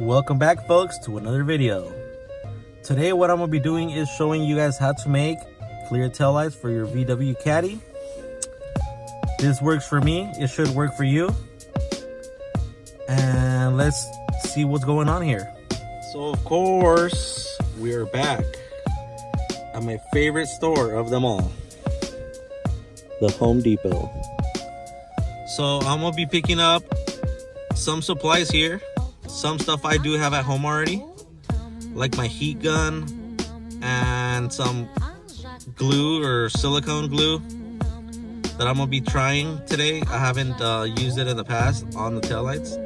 Welcome back, folks, to another video. Today what I'm going to be doing is showing you guys how to make clear taillights for your VW Caddy. This works for me, it should work for you. And let's see what's going on here. So of course, we're back at my favorite store of them all, the Home Depot. So I'm going to be picking up some supplies here. Some stuff I do have at home already, like my heat gun and some glue or silicone glue that I'm gonna be trying today. I haven't used it in the past on the taillights.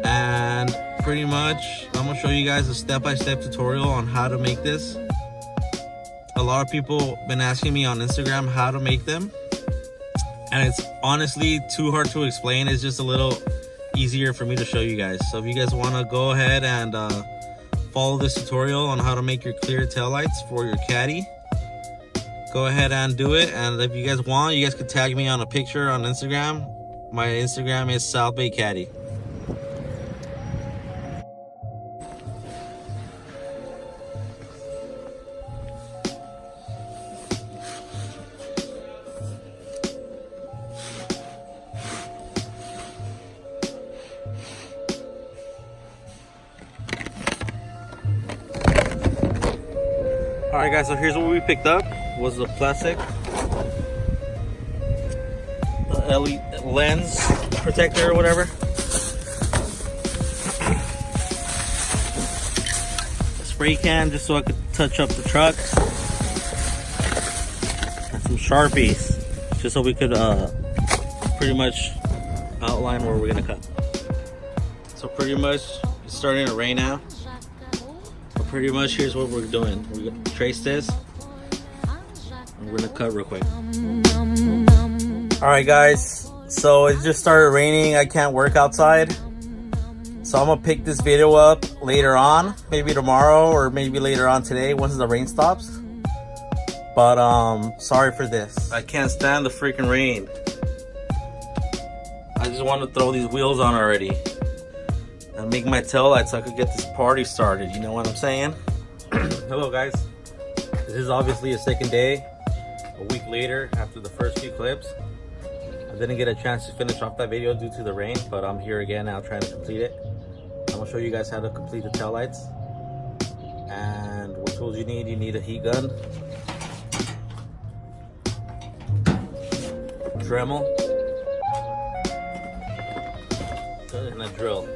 And pretty much I'm gonna show you guys a step-by-step tutorial on how to make this. A lot of people been asking me on Instagram how to make them, and it's honestly too hard to explain. It's just a little easier for me to show you guys. So if you guys want to go ahead and follow this tutorial on how to make your clear taillights for your Caddy, go ahead and do it. And if you guys want, you guys can tag me on a picture on Instagram. My Instagram is South Bay Caddy. Alright guys, so here's what we picked up. Was the plastic, the LED lens protector or whatever. A spray can just so I could touch up the truck. And some Sharpies just so we could pretty much outline where we're gonna cut. So pretty much it's starting to rain now. Pretty much here's what we're doing. We're gonna trace this and we're gonna cut real quick. Alright guys, so it just started raining. I can't work outside, so I'm gonna pick this video up later on, maybe tomorrow or maybe later on today once the rain stops. But sorry for this. I can't stand the freaking rain. I just want to throw these wheels on already and make my taillights so I could get this party started, you know what I'm saying? Hello guys, this is obviously a second day, a week later after the first few clips. I didn't get a chance to finish off that video due to the rain, but I'm here again now trying to complete it. I'm gonna show you guys how to complete the taillights. And what tools you need a heat gun, Dremel, and a drill.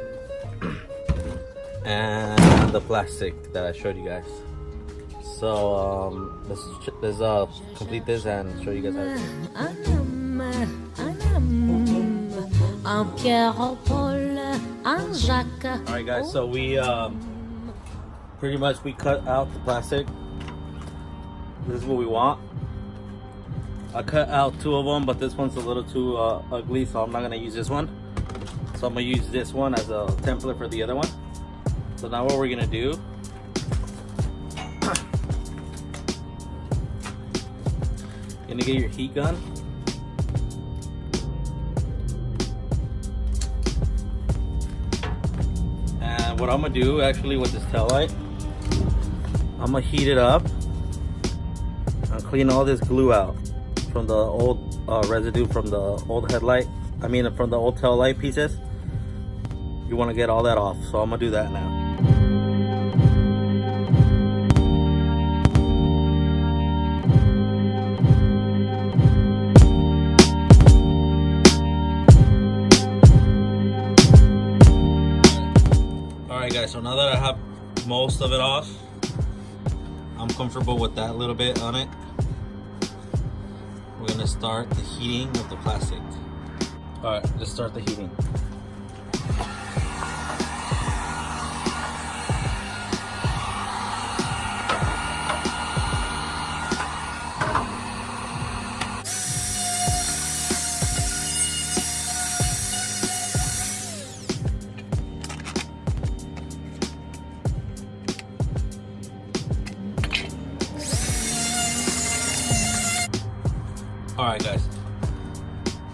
And the plastic that I showed you guys. So let's complete this and show you guys how to do it. Alright guys, so we pretty much we cut out the plastic. This is what we want. I cut out two of them, but this one's a little too ugly, so I'm not gonna use this one. So I'm gonna use this one as a template for the other one. So now what we're gonna do, you're gonna get your heat gun, and what I'm gonna do actually with this taillight, I'm gonna heat it up and clean all this glue out from the old residue from the old headlight, from the old taillight pieces. You want to get all that off, so I'm gonna do that now. Alright guys, so now that I have most of it off, I'm comfortable with that little bit on it. We're gonna start the heating of the plastic. Alright, let's start the heating. Alright guys,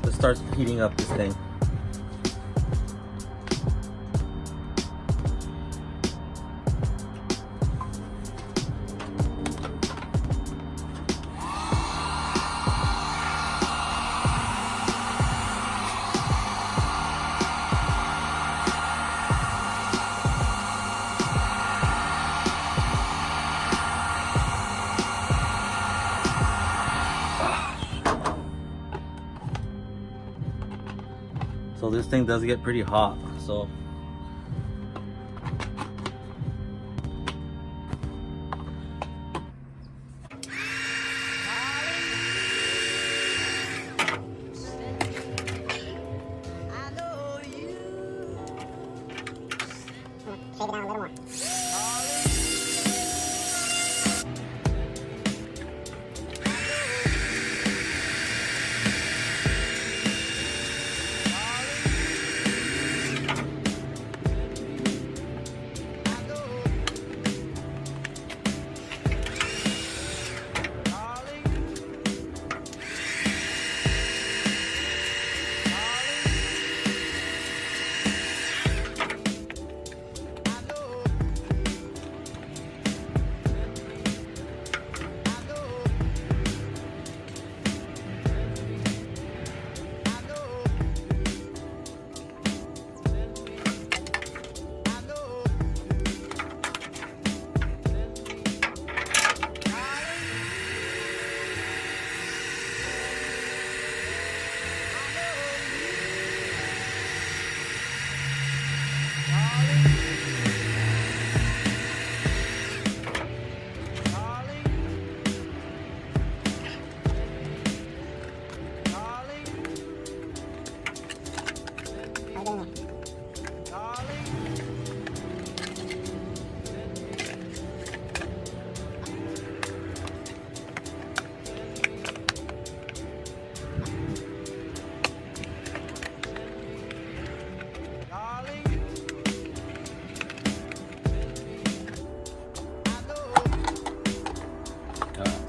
let's start heating up this thing. this thing does get pretty hot, so shake it down a little more.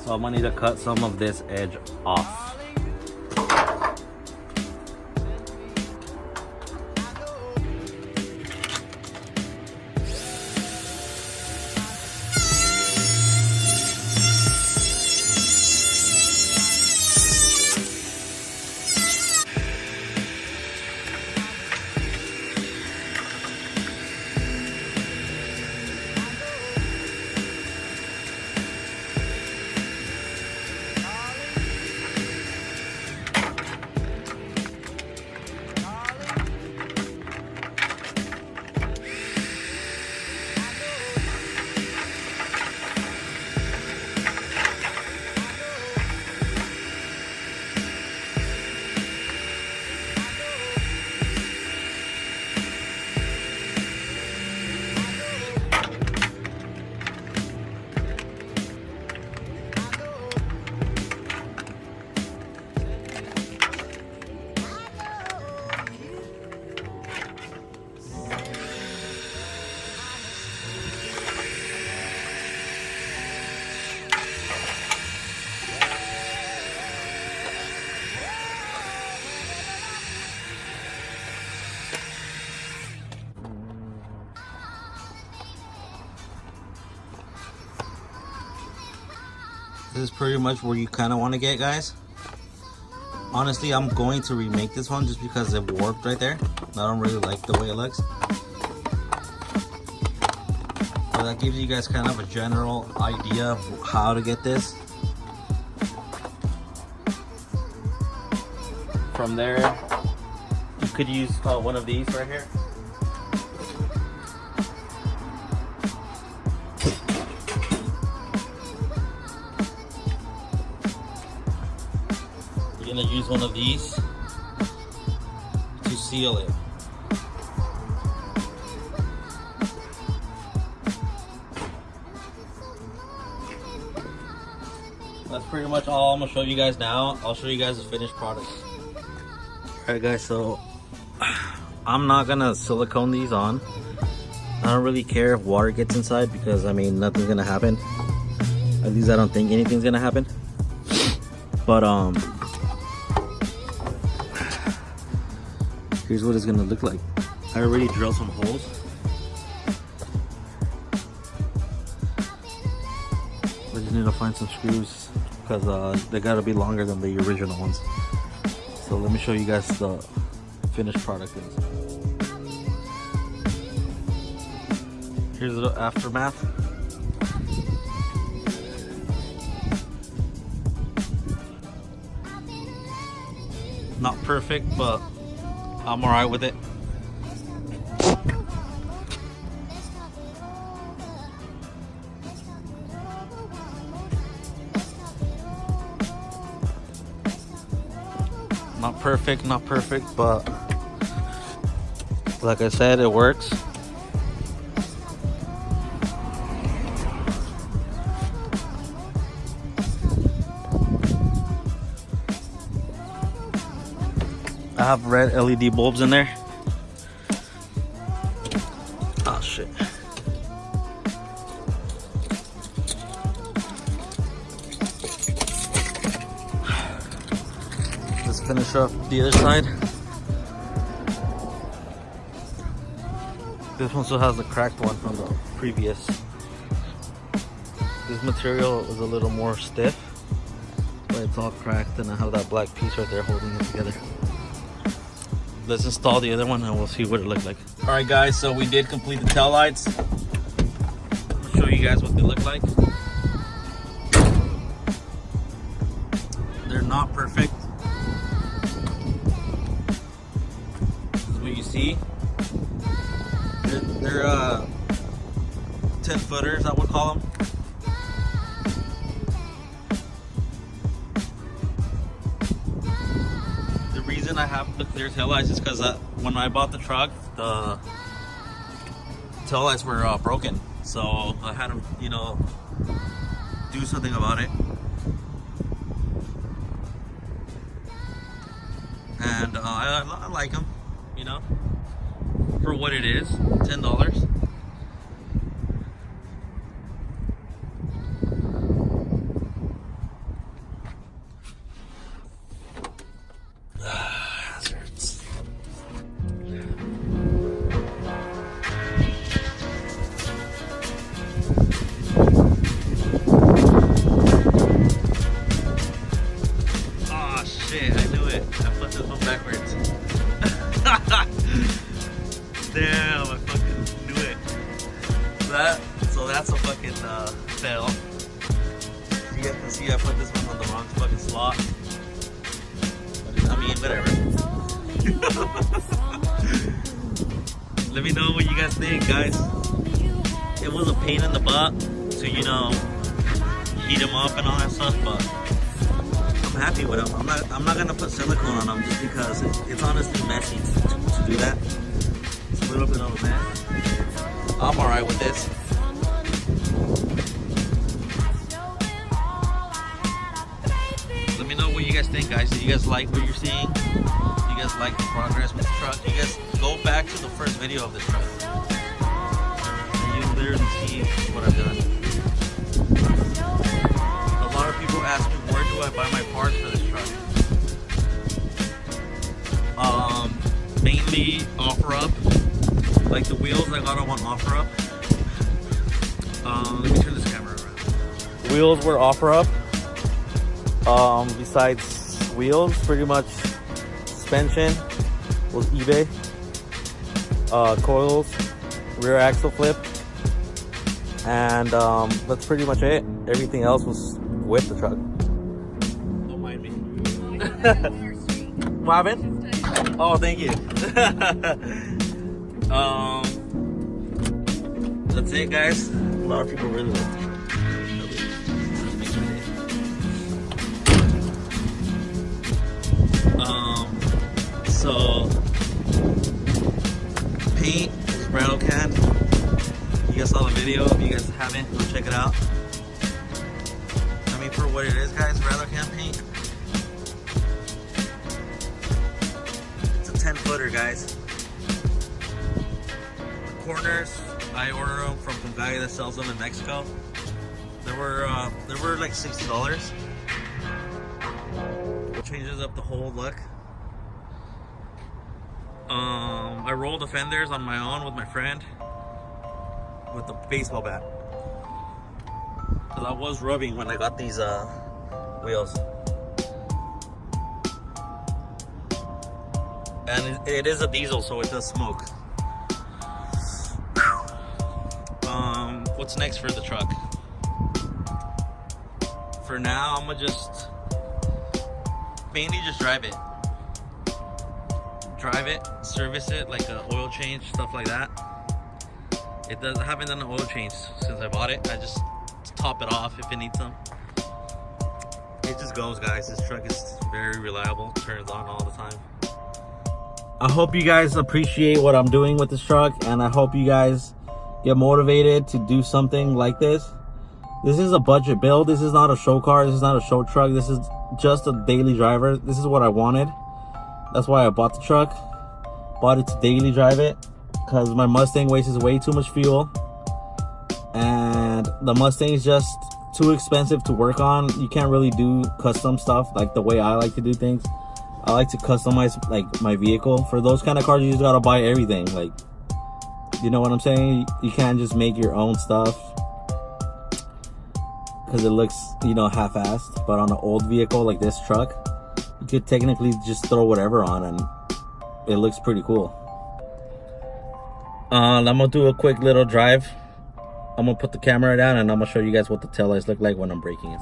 So I'm gonna need to cut some of this edge off. This is pretty much where you kind of want to get, guys. Honestly, I'm going to remake this one just because it warped right there. I don't really like the way it looks. So that gives you guys kind of a general idea of how to get this. From there, you could use one of these right here. You're gonna use one of these to seal it. That's pretty much all I'm gonna show you guys now. I'll show you guys the finished product. Alright guys, so I'm not gonna silicone these on. I don't really care if water gets inside because I mean nothing's gonna happen. At least I don't think anything's gonna happen. But here's what it's gonna look like. I already drilled some holes. I just need to find some screws because they gotta be longer than the original ones. So let me show you guys the finished product is. Here's the aftermath. Not perfect, but I'm alright with it. Not perfect, but like I said, it works. I have red LED bulbs in there. Oh shit. Let's finish up the other side. This one still has the cracked one from the previous. This material is a little more stiff, but it's all cracked, and I have that black piece right there holding it together. Let's install the other one and we'll see what it looks like. All right guys, so we did complete the tail lights. I'll show you guys what they look like. They're not perfect. This is what you see. They're 10 footers, I would call them. The reason I have the clear tail lights is because when I bought the truck, the tail lights were broken, so I had to, you know, do something about it. And I like them, you know, for what it is, $10. Damn, I fucking knew it. So that's a fucking fail. You guys can see I put this one on the wrong fucking slot. I mean, whatever. Let me know what you guys think, guys. It was a pain in the butt to, you know, heat them up and all that stuff, but I'm happy with them. I'm not gonna put silicone on them just because it's honestly messy to do that. It's a little bit of a mess. I'm alright with this. Let me know what you guys think, guys. Do you guys like what you're seeing? Do you guys like the progress with the truck? You guys go back to the first video of this truck, and you literally see what I've done. A lot of people ask me, where do I buy my parts for this truck? Mainly OfferUp. Like the wheels I got them on OfferUp. Let me turn this camera around. The wheels were OfferUp. Besides wheels, pretty much suspension was eBay. Coils, rear axle flip, and that's pretty much it. Everything else was with the truck. Don't mind me. What happened? Oh, thank you. That's it, guys. A lot of people really like the truck. So paint was rattle can. You guys saw the video. If you guys haven't, go check it out. I mean, for what it is, guys, rattle can paint. It's a 10 footer, guys. The corners, I ordered them from some guy that sells them in Mexico. They were like $60. It changes up the whole look. I rolled the fenders on my own with my friend with the baseball bat. Cause I was rubbing when I got these wheels. And it is a diesel, so it does smoke. What's next for the truck? For now, I'm gonna mainly just drive it. drive it, service it, like an oil change, stuff like that. I haven't done an oil change since I bought it. I just top it off if it needs some. It just goes, guys. This truck is very reliable, turns on all the time. I hope you guys appreciate what I'm doing with this truck, and I hope you guys get motivated to do something like this. This is a budget build. This is not a show car. This is not a show truck. This is just a daily driver. This is what I wanted. That's why I bought the truck. Bought it to daily drive it, because my Mustang wastes way too much fuel, and the Mustang is just too expensive to work on. You can't really do custom stuff like the way I like to do things. I like to customize like my vehicle. For those kind of cars, you just gotta buy everything. Like, you know what I'm saying? You can't just make your own stuff because it looks, you know, half-assed. But on an old vehicle like this truck, you could technically just throw whatever on and it looks pretty cool. I'm gonna do a quick little drive. I'm gonna put the camera down and I'm gonna show you guys what the taillights look like when I'm braking it.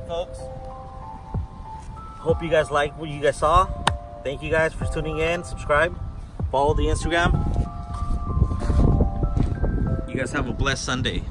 Folks, hope you guys liked what you guys saw. Thank you guys for tuning in. Subscribe, follow the Instagram. You guys have a blessed Sunday.